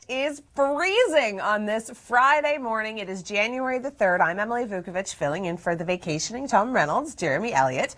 is freezing on this Friday morning. It is January the 3rd. I'm Emily Vukovic, filling in for the vacationing Tom Reynolds, Jeremy Elliott.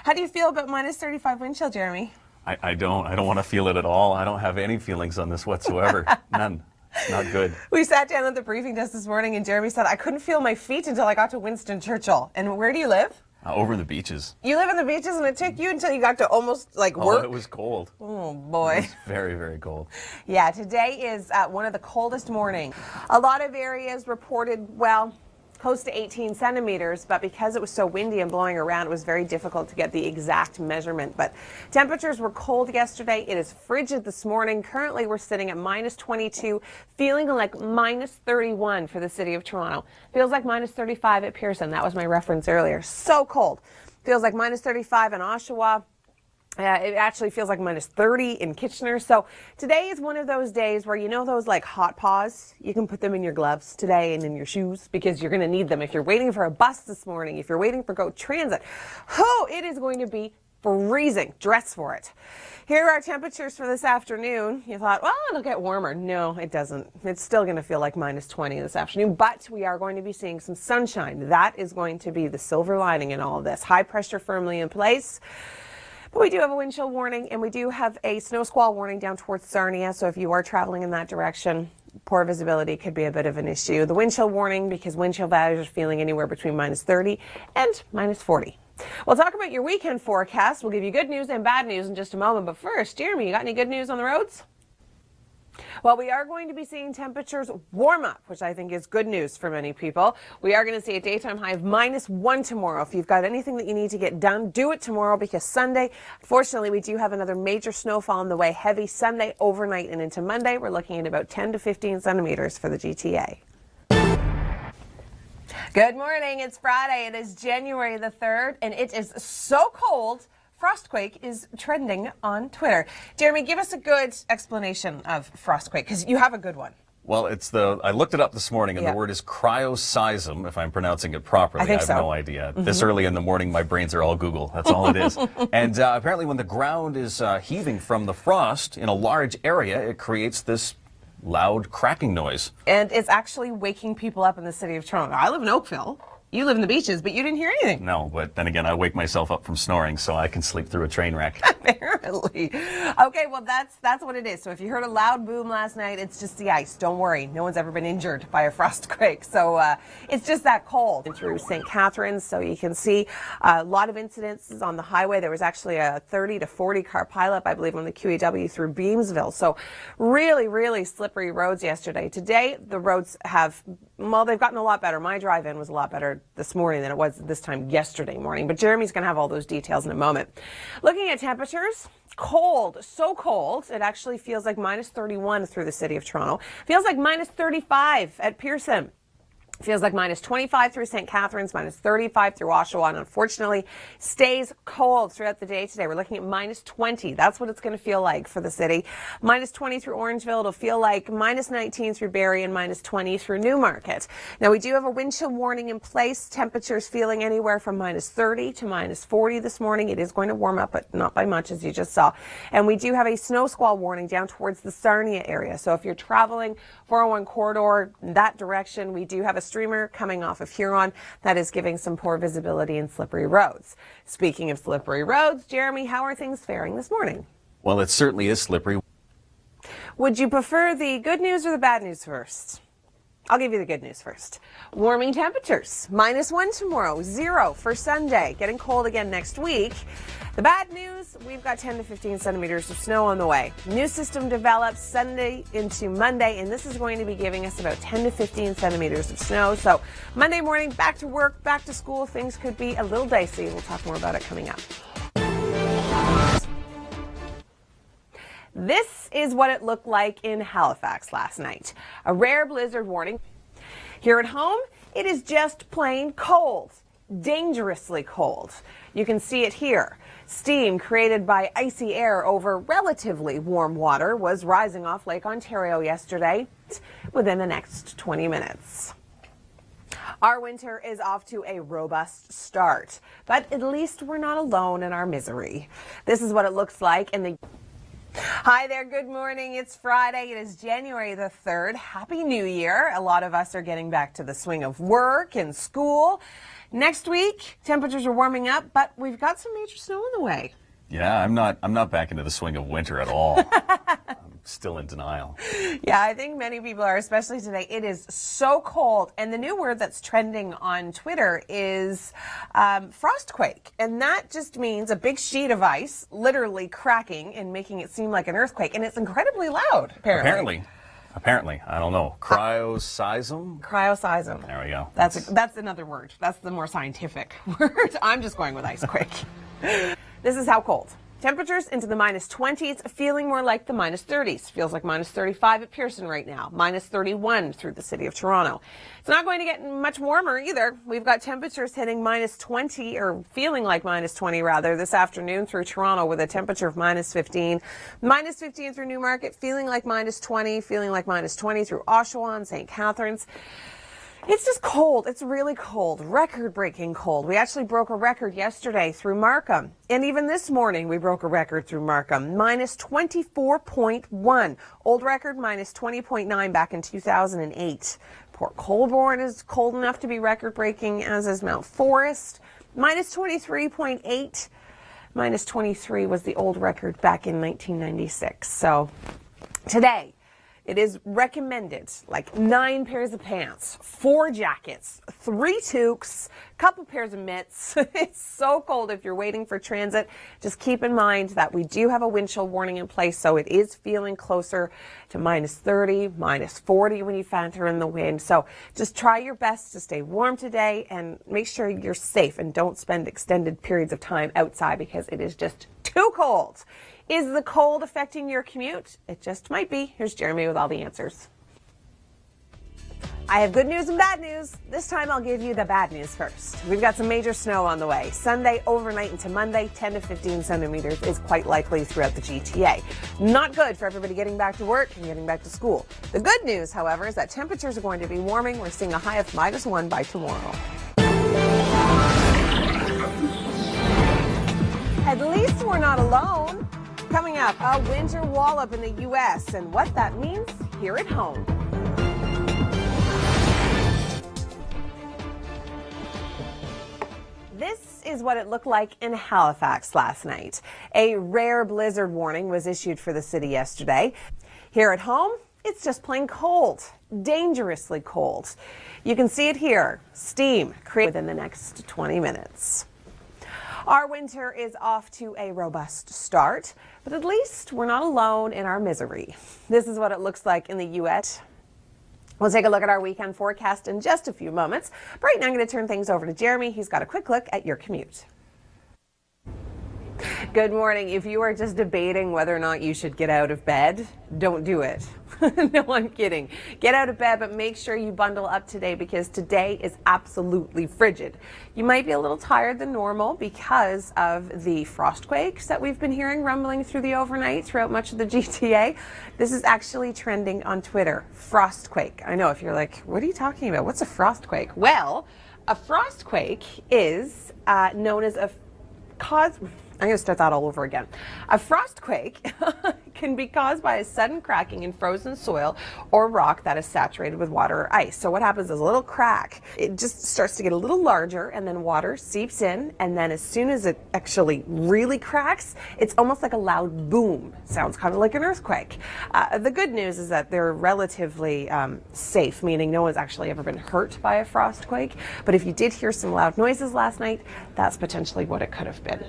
How do you feel about minus 35 wind chill, Jeremy? I don't want to feel it at all. I don't have any feelings on this whatsoever. None. It's not good. We sat down at the briefing desk this morning and Jeremy said, I couldn't feel my feet until I got to Winston Churchill. And where do you live? Over the beaches. You live on the beaches, and it took you until you got to almost like Oh, work? it was cold. Oh, boy. It was very, very cold. Yeah, today is one of the coldest mornings. A lot of areas reported, well, close to 18 centimeters, but because it was so windy and blowing around, it was very difficult to get the exact measurement. But temperatures were cold yesterday. It is frigid this morning. Currently, we're sitting at minus 22, feeling like minus 31 for the city of Toronto. Feels like minus 35 at Pearson. That was my reference earlier. So cold. Feels like minus 35 in Oshawa. It actually feels like minus 30 in Kitchener. So today is one of those days where, you know, those like hot paws, you can put them in your gloves today and in your shoes because you're going to need them. If you're waiting for a bus this morning, if you're waiting for GO Transit, it is going to be freezing. Dress for it. Here are temperatures for this afternoon. You thought, well, it'll get warmer. No, it doesn't. It's still going to feel like minus 20 this afternoon, but we are going to be seeing some sunshine. That is going to be the silver lining in all of this. High pressure firmly in place. But we do have a wind chill warning, and we do have a snow squall warning down towards Sarnia. So if you are traveling in that direction, poor visibility could be a bit of an issue. The wind chill warning, because wind chill values are feeling anywhere between minus 30 and minus 40. We'll talk about your weekend forecast. We'll give you good news and bad news in just a moment. But first, Jeremy, you got any good news on the roads? Well, we are going to be seeing temperatures warm up, which I think is good news for many people. We are going to see a daytime high of minus 1 tomorrow. If you've got anything that you need to get done, do it tomorrow, because Sunday, unfortunately, we do have another major snowfall on the way. Heavy Sunday overnight and into Monday. We're looking at about 10 to 15 centimeters for the GTA. Good morning. It's Friday. It is January the 3rd, and it is so cold. Frostquake is trending on Twitter. Jeremy, give us a good explanation of frostquake, because you have a good one. Well, I looked it up this morning, and the word is cryoseism, if I'm pronouncing it properly. I think have so. no idea. This early in the morning, my brains are all Google. That's all it is. And apparently when the ground is heaving from the frost in a large area, it creates this loud cracking noise. And it's actually waking people up in the city of Toronto. I live in Oakville. You live in the beaches, but you didn't hear anything. No, but then again, I wake myself up from snoring, so I can sleep through a train wreck. Apparently. Okay, well, that's what it is. So if you heard a loud boom last night, it's just the ice. Don't worry. No one's ever been injured by a frostquake. So it's just that cold. And through St. Catharines, so you can see a lot of incidences on the highway. There was actually a 30 to 40 car pileup, I believe, on the QEW through Beamsville. So really, really slippery roads yesterday. Today, the roads have, well, they've gotten a lot better. My drive-in was a lot better this morning than it was this time yesterday morning. But Jeremy's going to have all those details in a moment. Looking at temperatures, cold, so cold, it actually feels like minus 31 through the city of Toronto. Feels like minus 35 at Pearson. Feels like minus 25 through St. Catharines, minus 35 through Oshawa, and unfortunately stays cold throughout the day today. We're looking at minus 20. That's what it's going to feel like for the city. Minus 20 through Orangeville. It'll feel like minus 19 through Barrie and minus 20 through Newmarket. Now, we do have a wind chill warning in place. Temperatures feeling anywhere from minus 30 to minus 40 this morning. It is going to warm up, but not by much, as you just saw. And we do have a snow squall warning down towards the Sarnia area. So if you're traveling 401 corridor in that direction, we do have a streamer coming off of Huron that is giving some poor visibility and slippery roads. Speaking of slippery roads, Jeremy, how are things faring this morning? Well, it certainly is slippery. Would you prefer the good news or the bad news first? I'll give you the good news first. Warming temperatures. Minus 1 tomorrow, 0 for Sunday. Getting cold again next week. The bad news, we've got 10 to 15 centimeters of snow on the way. New system develops Sunday into Monday, and this is going to be giving us about 10 to 15 centimeters of snow. So Monday morning, back to work, back to school, things could be a little dicey. We'll talk more about it coming up. This is what it looked like in Halifax last night. A rare blizzard warning. Here at home, it is just plain cold, dangerously cold. You can see it here. Steam created by icy air over relatively warm water was rising off Lake Ontario yesterday within the next 20 minutes. Our winter is off to a robust start, but at least we're not alone in our misery. This is what it looks like in the Hi there, good morning. It's Friday. It is January the 3rd. Happy New Year. A lot of us are getting back to the swing of work and school. Next week, temperatures are warming up, but we've got some major snow on the way. Yeah, I'm not back into the swing of winter at all. I'm still in denial. Yeah, I think many people are, especially today. It is so cold, and the new word that's trending on Twitter is frostquake, and that just means a big sheet of ice literally cracking and making it seem like an earthquake, and it's incredibly loud, Apparently, I don't know. Cryoseism? Cryoseism. There we go. That's another word. That's the more scientific word. I'm just going with icequake. This is how cold. Temperatures into the minus 20s, feeling more like the minus 30s. Feels like minus 35 at Pearson right now, minus 31 through the city of Toronto. It's not going to get much warmer either. We've got temperatures hitting minus 20, or feeling like minus 20 rather, this afternoon through Toronto with a temperature of minus 15. Minus 15 through Newmarket, feeling like minus 20, feeling like minus 20 through Oshawa and St. Catharines. It's just cold. It's really cold. Record-breaking cold. We actually broke a record yesterday through Markham. And even this morning, we broke a record through Markham. Minus 24.1. Old record, minus 20.9 back in 2008. Port Colborne is cold enough to be record-breaking, as is Mount Forest. Minus 23.8. Minus 23 was the old record back in 1996. So today, it is recommended like 9 pairs of pants, 4 jackets, 3 toques, couple pairs of mitts. It's so cold if you're waiting for transit. Just keep in mind that we do have a wind chill warning in place, so it is feeling closer to minus 30, minus 40 when you factor in the wind. So just try your best to stay warm today and make sure you're safe and don't spend extended periods of time outside because it is just too cold. Is the cold affecting your commute? It just might be. Here's Jeremy with all the answers. I have good news and bad news. This time I'll give you the bad news first. We've got some major snow on the way. Sunday, overnight into Monday, 10 to 15 centimeters is quite likely throughout the GTA. Not good for everybody getting back to work and getting back to school. The good news, however, is that temperatures are going to be warming. We're seeing a high of -1 by tomorrow. At least we're not alone. Coming up, a winter wallop in the U.S. and what that means here at home. This is what it looked like in Halifax last night. A rare blizzard warning was issued for the city yesterday. Here at home, it's just plain cold, dangerously cold. You can see it here, steam created within the next 20 minutes. Our winter is off to a robust start, but at least we're not alone in our misery. This is what it looks like in the U.S. We'll take a look at our weekend forecast in just a few moments. But right now, I'm going to turn things over to Jeremy. He's got a quick look at your commute. Good morning. If you are just debating whether or not you should get out of bed, don't do it. No, I'm kidding. Get out of bed, but make sure you bundle up today because today is absolutely frigid. You might be a little tired than normal because of the frost quakes that we've been hearing rumbling through the overnight throughout much of the GTA. This is actually trending on Twitter. Frostquake. I know if you're like, what are you talking about? What's a frostquake? Well, a frostquake is known as a cause. I'm going to start that all over again. A frostquake can be caused by a sudden cracking in frozen soil or rock that is saturated with water or ice. So what happens is a little crack, it just starts to get a little larger and then water seeps in, and then as soon as it actually really cracks, it's almost like a loud boom. Sounds kind of like an earthquake. The good news is that they're relatively safe, meaning no one's actually ever been hurt by a frostquake. But if you did hear some loud noises last night, that's potentially what it could have been.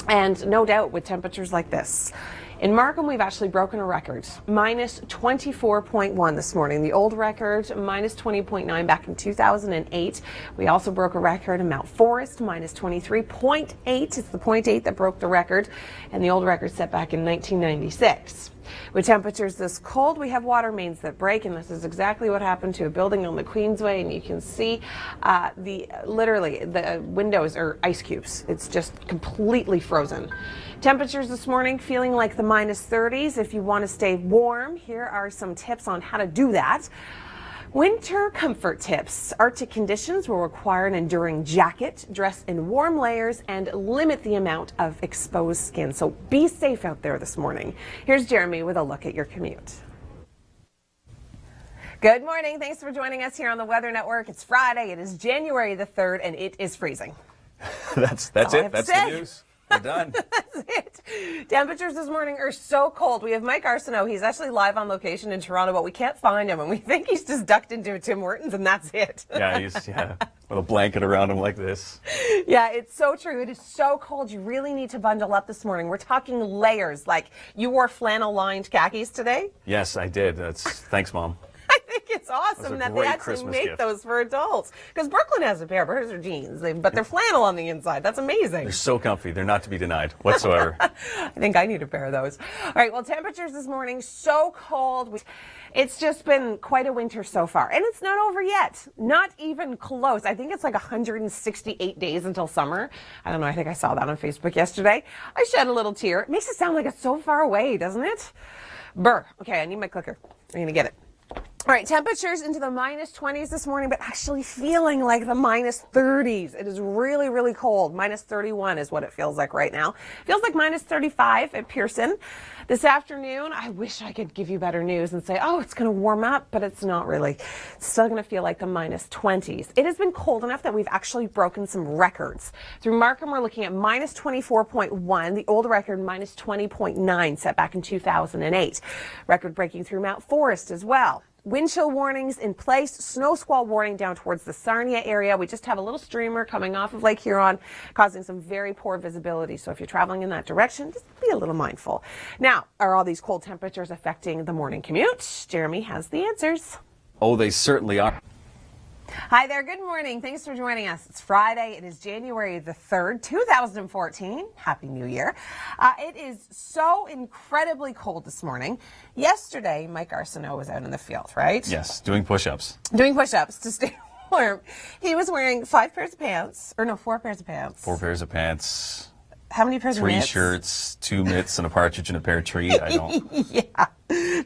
And no doubt with temperatures like this. In Markham, we've actually broken a record. Minus 24.1 this morning. The old record, minus 20.9 back in 2008. We also broke a record in Mount Forest, minus 23.8. It's the 0.8 that broke the record. And the old record set back in 1996. With temperatures this cold, we have water mains that break, and this is exactly what happened to a building on the Queensway, and you can see literally the windows are ice cubes. It's just completely frozen. Temperatures this morning feeling like the minus 30s. If you want to stay warm, here are some tips on how to do that. Winter comfort tips. Arctic conditions will require an enduring jacket, dress in warm layers, and limit the amount of exposed skin. So be safe out there this morning. Here's Jeremy with a look at your commute. Good morning. Thanks for joining us here on the Weather Network. It's Friday. It is January the 3rd, and it is freezing. That's it. That's the news. We're done. That's it. Temperatures this morning are so cold. We have Mike Arsenault. He's actually live on location in Toronto, but we can't find him, and we think he's just ducked into a Tim Hortons, and that's it. Yeah, he's with a blanket around him like this. Yeah, it's so true. It is so cold. You really need to bundle up this morning. We're talking layers. Like, you wore flannel-lined khakis today? Yes, I did. Thanks, Mom. I think it's awesome that they actually Christmas make gift. those for adults. Because Brooklyn has a pair, but hers are jeans. But they're flannel on the inside. That's amazing. They're so comfy. They're not to be denied whatsoever. I think I need a pair of those. All right, well, temperatures this morning, so cold. It's just been quite a winter so far. And it's not over yet. Not even close. I think it's like 168 days until summer. I don't know. I think I saw that on Facebook yesterday. I shed a little tear. It makes it sound like it's so far away, doesn't it? Brr. Okay, I need my clicker. I'm going to get it. All right, temperatures into the minus 20s this morning, but actually feeling like the minus 30s. It is really, really cold. Minus 31 is what it feels like right now. Feels like minus 35 at Pearson. This afternoon, I wish I could give you better news and say, oh, it's going to warm up, but it's not really. It's still going to feel like the minus 20s. It has been cold enough that we've actually broken some records. Through Markham, we're looking at minus 24.1, the old record minus 20.9 set back in 2008. Record breaking through Mount Forest as well. Wind chill warnings in place, snow squall warning down towards the Sarnia area. We just have a little streamer coming off of Lake Huron, causing some very poor visibility. So if you're traveling in that direction, just be a little mindful. Now, are all these cold temperatures affecting the morning commute? Jeremy has the answers. Oh, they certainly are. Hi there. Good morning. Thanks for joining us. It's Friday. It is January the 3rd, 2014. Happy New Year. It is so incredibly cold this morning. Yesterday, Mike Arsenault was out in the field, right? Yes, doing push-ups. Doing push-ups to stay warm. He was wearing 4 pairs of pants. 4 pairs of pants. How many pairs of 3 mitts? shirts, 2 mitts, and a partridge in a pear tree. I don't. Yeah,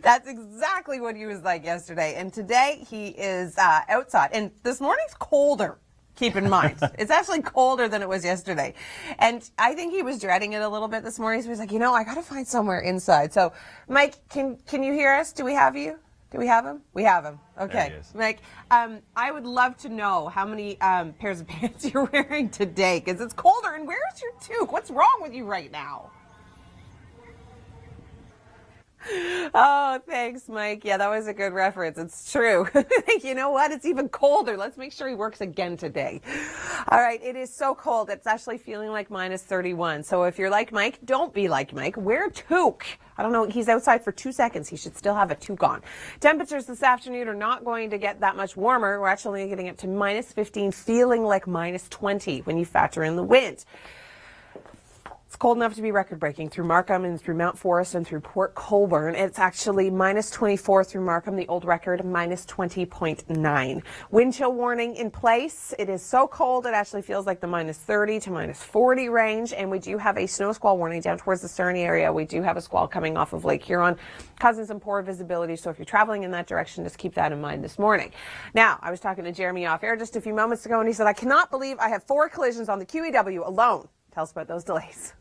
that's exactly what he was like yesterday. And today he is outside. And this morning's colder, keep in mind. It's actually colder than it was yesterday. And I think he was dreading it a little bit this morning. So he's like, I got to find somewhere inside. So, Mike, can you hear us? Do we have you? Do we have him? We have him. Okay. There he is. Mike, I would love to know how many pairs of pants you're wearing today, because it's colder. And where's your toque? What's wrong with you right now? Oh, thanks, Mike. Yeah, that was a good reference. It's true. You know what? It's even colder. Let's make sure he works again today. All right. It is so cold. It's actually feeling like minus 31. So if you're like Mike, don't be like Mike. Wear a toque. I don't know. He's outside for 2 seconds. He should still have a toque on. Temperatures this afternoon are not going to get that much warmer. We're actually getting up to minus 15, feeling like minus 20 when you factor in the wind. It's cold enough to be record-breaking through Markham and through Mount Forest and through Port Colborne. It's actually minus 24 through Markham, the old record, minus 20.9. Wind chill warning in place. It is so cold it actually feels like the minus 30 to minus 40 range. And we do have a snow squall warning down towards the Sarnia area. We do have a squall coming off of Lake Huron, causing some poor visibility. So if you're traveling in that direction, just keep that in mind this morning. Now, I was talking to Jeremy off air just a few moments ago, and he said, I cannot believe I have 4 collisions on the QEW alone. Tell us about those delays.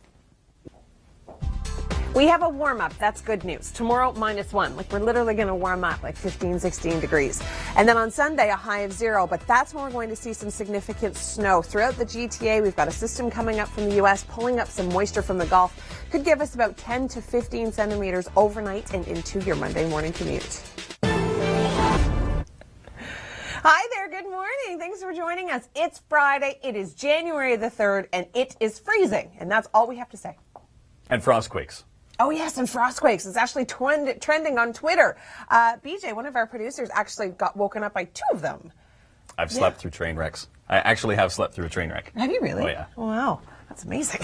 We have a warm-up. That's good news. Tomorrow, -1. Like, we're literally going to warm up like 15, 16 degrees. And then on Sunday, a high of 0. But that's when we're going to see some significant snow. Throughout the GTA, we've got a system coming up from the U.S., pulling up some moisture from the Gulf. Could give us about 10 to 15 centimeters overnight and into your Monday morning commute. Hi there. Good morning. Thanks for joining us. It's Friday. It is January the 3rd, and it is freezing. And that's all we have to say. And frostquakes. Oh, yes, and frostquakes. It's actually trending on Twitter. BJ, one of our producers, actually got woken up by 2 of them. I've slept through train wrecks. I actually have slept through a train wreck. Have you really? Oh, yeah. Wow. That's amazing.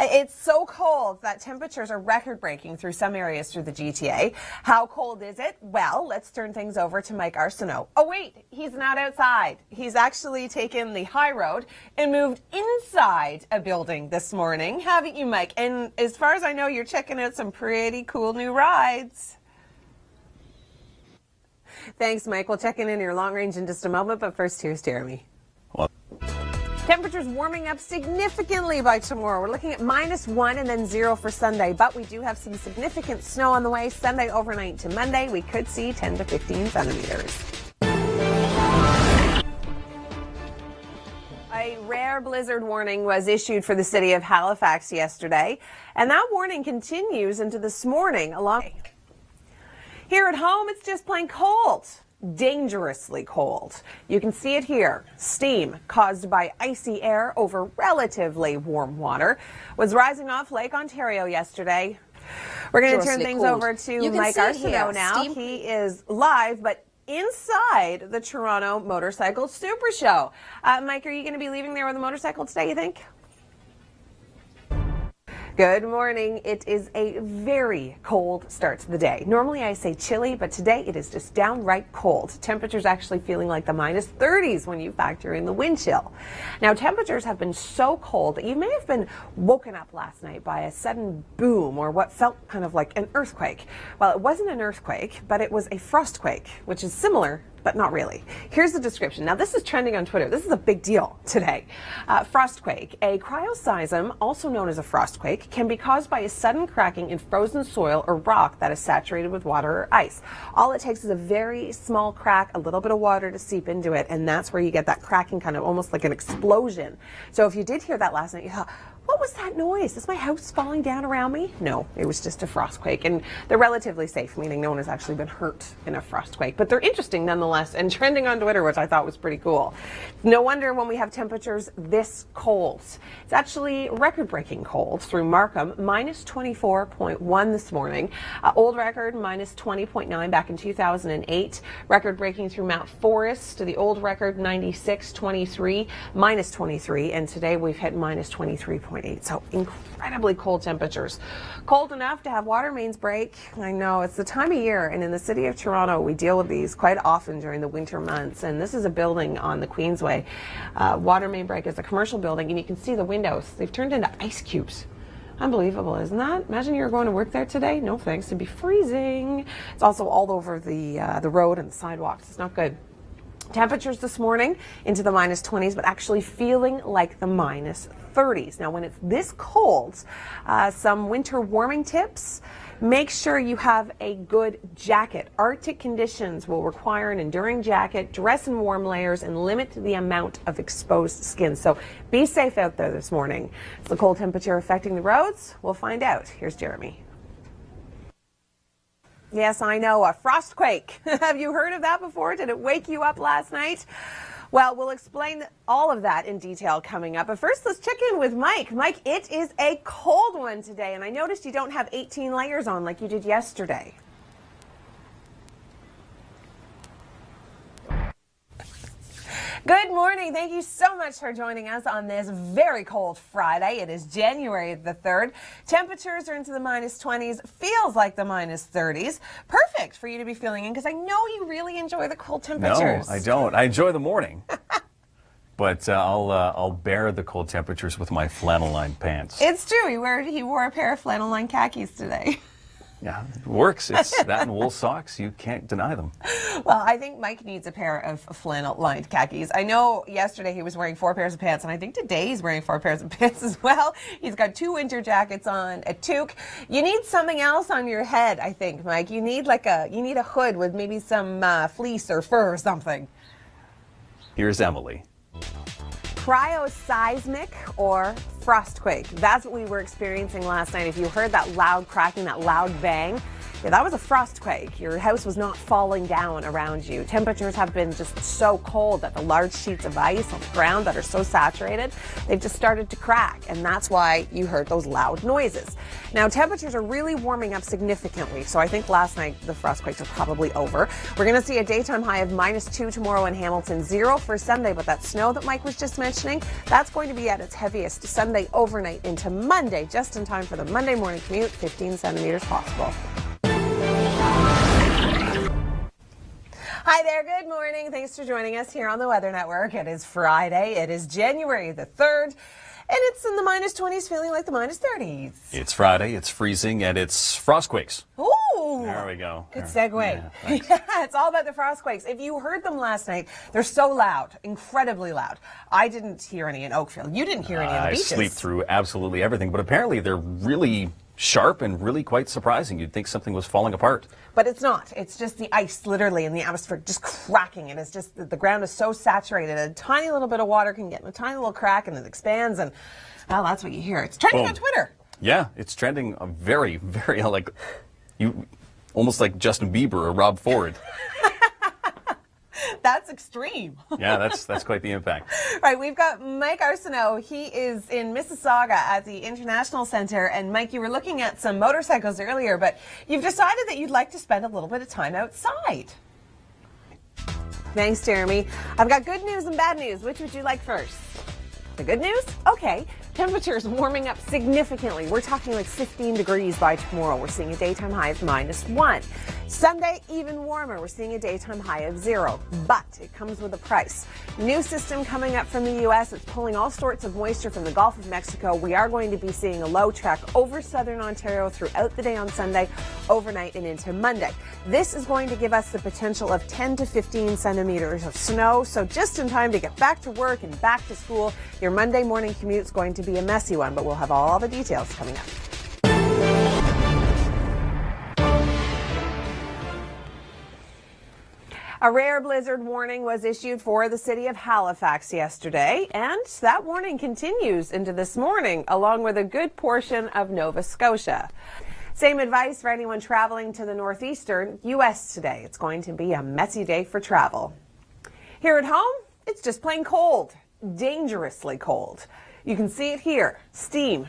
It's so cold that temperatures are record-breaking through some areas through the GTA. How cold is it? Well, let's turn things over to Mike Arsenault. Oh, wait, he's not outside. He's actually taken the high road and moved inside a building this morning. Haven't you, Mike? And as far as I know, you're checking out some pretty cool new rides. Thanks, Mike. We'll check in your long range in just a moment, but first, here's Jeremy. Well, temperatures warming up significantly by tomorrow. We're looking at -1 and then 0 for Sunday, but we do have some significant snow on the way. Sunday overnight to Monday, we could see 10 to 15 centimeters. A rare blizzard warning was issued for the city of Halifax yesterday, and that warning continues into this morning. Here at home, it's just plain cold. Dangerously cold. You can see it here. Steam caused by icy air over relatively warm water was rising off Lake Ontario yesterday. We're going to turn things over to Mike Arsenault now. He is live, but inside the Toronto Motorcycle Super Show. Mike, are you going to be leaving there with a motorcycle today, you think? Good morning. It is a very cold start to the day. Normally I say chilly, but today it is just downright cold. Temperatures actually feeling like the -30s when you factor in the wind chill. Now, temperatures have been so cold that you may have been woken up last night by a sudden boom or what felt kind of like an earthquake. Well, it wasn't an earthquake, but it was a frostquake, which is similar but not really. Here's the description. Now, this is trending on Twitter. This is a big deal today. Frostquake, a cryoseism, also known as a frostquake, can be caused by a sudden cracking in frozen soil or rock that is saturated with water or ice. All it takes is a very small crack, a little bit of water to seep into it, and that's where you get that cracking, kind of almost like an explosion. So if you did hear that last night, you thought, what was that noise? Is my house falling down around me? No, it was just a frostquake, and they're relatively safe, meaning no one has actually been hurt in a frostquake, but they're interesting nonetheless and trending on Twitter, which I thought was pretty cool. No wonder when we have temperatures this cold. It's actually record-breaking cold through Markham, -24.1 this morning. Old record, -20.9 back in 2008. Record-breaking through Mount Forest, to the old record, 96.23, -23, and today we've hit -23.8. So incredibly cold temperatures. Cold enough to have water mains break. I know it's the time of year, and in the city of Toronto we deal with these quite often during the winter months, and this is a building on the Queensway. Water main break is a commercial building, and you can see the windows. They've turned into ice cubes. Unbelievable, isn't that? Imagine you're going to work there today. No thanks, it'd be freezing. It's also all over the road and the sidewalks. It's not good. Temperatures this morning into the -20s, but actually feeling like the -30s. Now, when it's this cold, some winter warming tips. Make sure you have a good jacket. Arctic conditions will require an enduring jacket, dress in warm layers, and limit the amount of exposed skin. So be safe out there this morning. Is the cold temperature affecting the roads? We'll find out. Here's Jeremy. Yes, I know, a frostquake. Have you heard of that before? Did it wake you up last night? Well, we'll explain all of that in detail coming up. But first, let's check in with Mike. Mike, it is a cold one today, and I noticed you don't have 18 layers on like you did yesterday. Good morning. Thank you so much for joining us on this very cold Friday. It is January the 3rd. Temperatures are into the -20s. Feels like the -30s. Perfect for you to be feeling in because I know you really enjoy the cold temperatures. No, I don't. I enjoy the morning. But I'll bear the cold temperatures with my flannel-lined pants. It's true. He wore a pair of flannel-lined khakis today. Yeah, it works. It's that and wool socks. You can't deny them. Well, I think Mike needs a pair of flannel-lined khakis. I know yesterday he was wearing 4 pairs of pants, and I think today he's wearing 4 pairs of pants as well. He's got 2 winter jackets on, a toque. You need something else on your head, I think, Mike. You need a hood with maybe some fleece or fur or something. Here's Emily. Cryoseismic or frostquake. That's what we were experiencing last night. If you heard that loud cracking, that loud bang, yeah, that was a frostquake. Your house was not falling down around you. Temperatures have been just so cold that the large sheets of ice on the ground that are so saturated, they've just started to crack, and that's why you heard those loud noises. Now, temperatures are really warming up significantly, so I think last night the frostquakes are probably over. We're going to see a daytime high of -2 tomorrow in Hamilton, 0 for Sunday, but that snow that Mike was just mentioning, that's going to be at its heaviest Sunday overnight into Monday, just in time for the Monday morning commute, 15 centimeters possible. Hi there, good morning. Thanks for joining us here on the Weather Network. It is Friday. It is January the 3rd. And it's in the minus 20s, feeling like the minus 30s. It's Friday, it's freezing, and it's frostquakes. Ooh! There we go. Good segue. Yeah, It's all about the frostquakes. If you heard them last night, they're so loud, incredibly loud. I didn't hear any in Oakville. You didn't hear any on the beaches. I sleep through absolutely everything, but apparently they're really sharp and really quite surprising. You'd think something was falling apart. But it's not. It's just the ice literally in the atmosphere just cracking. And it's just the ground is so saturated. A tiny little bit of water can get in a tiny little crack and it expands. And, well, that's what you hear. It's trending Boom. on Twitter. Yeah, it's trending very, very like you, almost like Justin Bieber or Rob Ford. That's extreme. Yeah, that's quite the impact. Right, we've got Mike Arsenault. He is in Mississauga at the International Centre. And Mike, you were looking at some motorcycles earlier, but you've decided that you'd like to spend a little bit of time outside. Thanks, Jeremy. I've got good news and bad news. Which would you like first? The good news? Okay. Temperatures warming up significantly. We're talking like 15 degrees by tomorrow. We're seeing a daytime high of -1. Sunday, even warmer. We're seeing a daytime high of 0. But it comes with a price. New system coming up from the U.S. It's pulling all sorts of moisture from the Gulf of Mexico. We are going to be seeing a low track over southern Ontario throughout the day on Sunday, overnight, and into Monday. This is going to give us the potential of 10 to 15 centimeters of snow. So just in time to get back to work and back to school. Your Monday morning commute is going to be a messy one, but we'll have all the details coming up. A rare blizzard warning was issued for the city of Halifax yesterday, and that warning continues into this morning, along with a good portion of Nova Scotia. Same advice for anyone traveling to the northeastern U.S. today. It's going to be a messy day for travel. Here at home, it's just plain cold, dangerously cold. You can see it here, steam.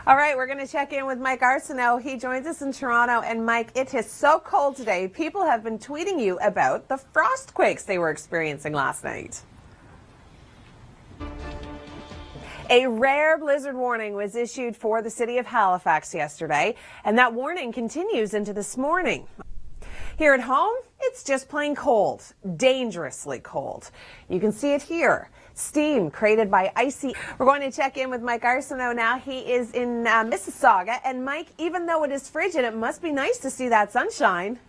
All right, we're going to check in with Mike Arsenault. He joins us in Toronto. And Mike, it is so cold today. People have been tweeting you about the frostquakes they were experiencing last night. A rare blizzard warning was issued for the city of Halifax yesterday, and that warning continues into this morning. Here at home, it's just plain cold, dangerously cold. You can see it here. Steam created by icy. We're going to check in with Mike Arsenault now. He is in Mississauga. And Mike, even though it is frigid, it must be nice to see that sunshine.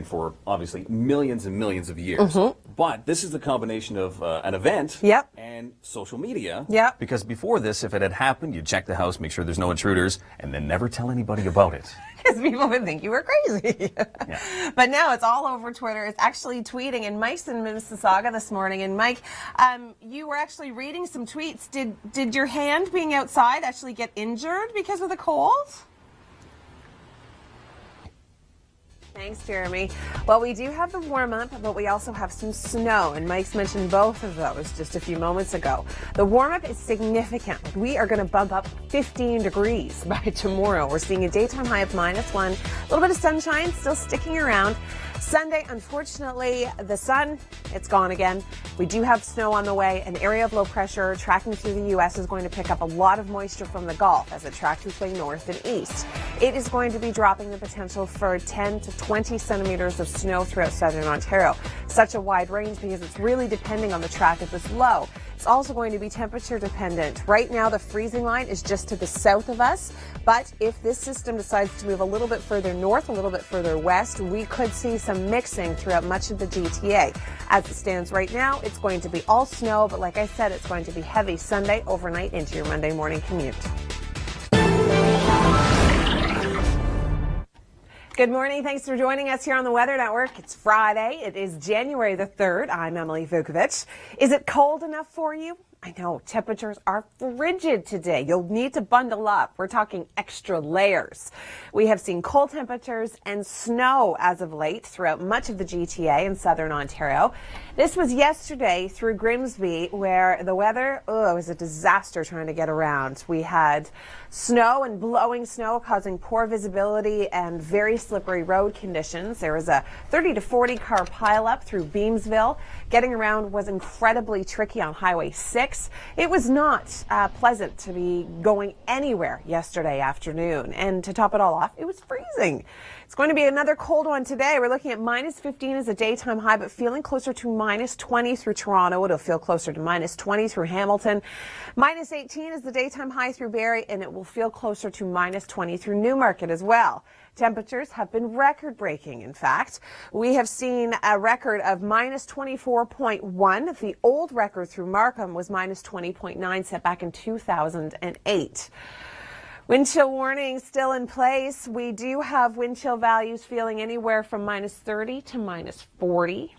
For obviously millions and millions of years. But this is the combination of an event and social media. Because before this, if it had happened, you'd check the house, make sure there's no intruders, and then never tell anybody about it. Because people would think you were crazy. But now it's all over Twitter. It's actually tweeting. And Mike's in Mississauga this morning. And Mike, you were actually reading some tweets. Did your hand being outside actually get injured because of the cold? Thanks, Jeremy. Well, we do have the warm-up, but we also have some snow, and Mike's mentioned both of those just a few moments ago. The warm-up is significant. We are going to bump up 15 degrees by tomorrow. We're seeing a daytime high of -1. A little bit of sunshine still sticking around. Sunday, unfortunately, the sun, it's gone again. We do have snow on the way. An area of low pressure tracking through the U.S. is going to pick up a lot of moisture from the Gulf as it tracks its way north and east. It is going to be dropping the potential for 10 to 20 centimeters of snow throughout southern Ontario. Such a wide range because it's really depending on the track of this low. It's also going to be temperature dependent. Right now, the freezing line is just to the south of us. But if this system decides to move a little bit further north, a little bit further west, we could see some mixing throughout much of the GTA. As it stands right now, it's going to be all snow. But like I said, it's going to be heavy Sunday overnight into your Monday morning commute. Good morning. Thanks for joining us here on the Weather Network. It's Friday. It is January the 3rd. I'm Emily Vukovic. Is it cold enough for you? I know temperatures are frigid today. You'll need to bundle up. We're talking extra layers. We have seen cold temperatures and snow as of late throughout much of the GTA in southern Ontario. This was yesterday through Grimsby, where the weather was a disaster trying to get around. We had snow and blowing snow causing poor visibility and very slippery road conditions. There was a 30 to 40 car pileup through Beamsville. Getting around was incredibly tricky on Highway 6. 6. It was not pleasant to be going anywhere yesterday afternoon. And to top it all off, it was freezing. It's going to be another cold one today. We're looking at minus 15 as a daytime high, but feeling closer to minus 20 through Toronto. It'll feel closer to minus 20 through Hamilton. Minus 18 is the daytime high through Barrie, and it will feel closer to minus 20 through Newmarket as well. Temperatures have been record-breaking, in fact. We have seen a record of minus 24.1. The old record through Markham was minus 20.9, set back in 2008. Wind chill warning still in place. We do have wind chill values feeling anywhere from minus 30 to minus 40.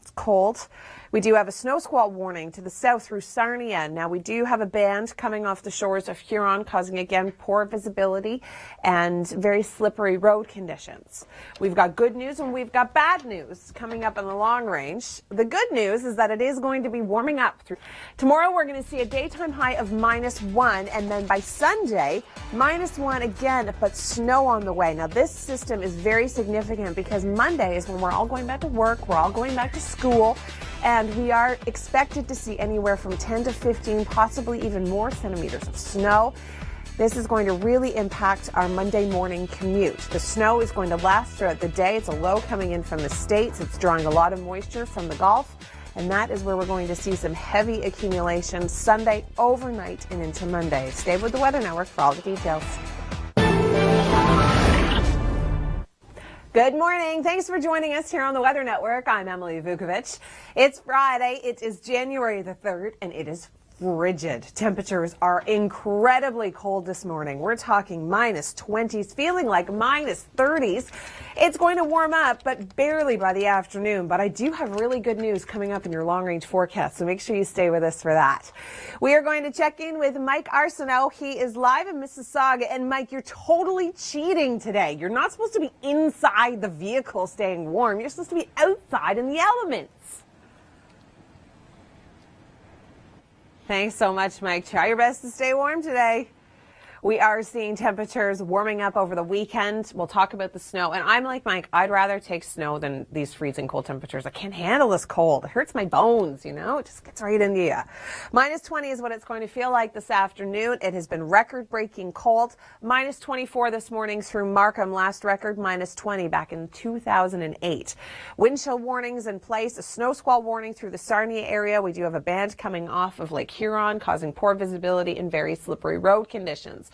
It's cold. We do have a snow squall warning to the south through Sarnia. Now, we do have a band coming off the shores of Huron, causing, again, poor visibility and very slippery road conditions. We've got good news and we've got bad news coming up in the long range. The good news is that it is going to be warming up. Tomorrow, we're going to see a daytime high of minus 1, and then by Sunday, minus 1 again, but snow on the way. Now, this system is very significant because Monday is when we're all going back to work, we're all going back to school, and we are expected to see anywhere from 10 to 15, possibly even more centimeters of snow. This is going to really impact our Monday morning commute. The snow is going to last throughout the day. It's a low coming in from the States. It's drawing a lot of moisture from the Gulf, and that is where we're going to see some heavy accumulation Sunday overnight and into Monday. Stay with the Weather Network for all the details. Good morning. Thanks for joining us here on the Weather Network. I'm Emily Vukovic. It's Friday. It is January the 3rd, and it is frigid. Temperatures are incredibly cold this morning. We're talking minus 20s, feeling like minus 30s. It's going to warm up, but barely by the afternoon. But I do have really good news coming up in your long-range forecast, so make sure you stay with us for that. We are going to check in with Mike Arsenault. He is live in Mississauga. And Mike, you're totally cheating today. You're not supposed to be inside the vehicle staying warm. You're supposed to be outside in the elements. Thanks so much, Mike. Try your best to stay warm today. We are seeing temperatures warming up over the weekend. We'll talk about the snow. And I'm like Mike, I'd rather take snow than these freezing cold temperatures. I can't handle this cold. It hurts my bones, you know? It just gets right into you. Minus 20 is what it's going to feel like this afternoon. It has been record-breaking cold. Minus 24 this morning through Markham. Last record, minus 20 back in 2008. Wind chill warnings in place. A snow squall warning through the Sarnia area. We do have a band coming off of Lake Huron, causing poor visibility and very slippery road conditions.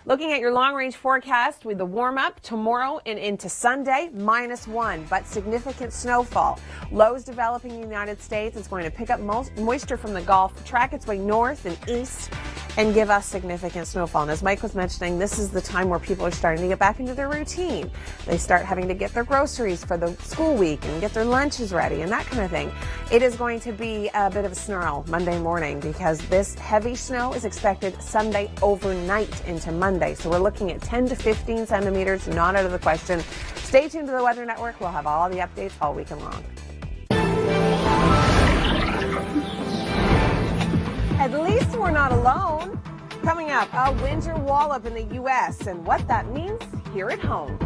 Looking at your long-range forecast with the warm-up tomorrow and into Sunday, minus 1, but significant snowfall. Lows developing in the United States. It's going to pick up moisture from the Gulf, track its way north and east, and give us significant snowfall. And as Mike was mentioning, this is the time where people are starting to get back into their routine. They start having to get their groceries for the school week and get their lunches ready and that kind of thing. It is going to be a bit of a snarl Monday morning because this heavy snow is expected Sunday overnight into Monday. So we're looking at 10 to 15 centimeters, not out of the question. Stay tuned to the Weather Network. We'll have all the updates all weekend long. At least we're not alone. Coming up, a winter wallop in the U.S. and what that means here at home.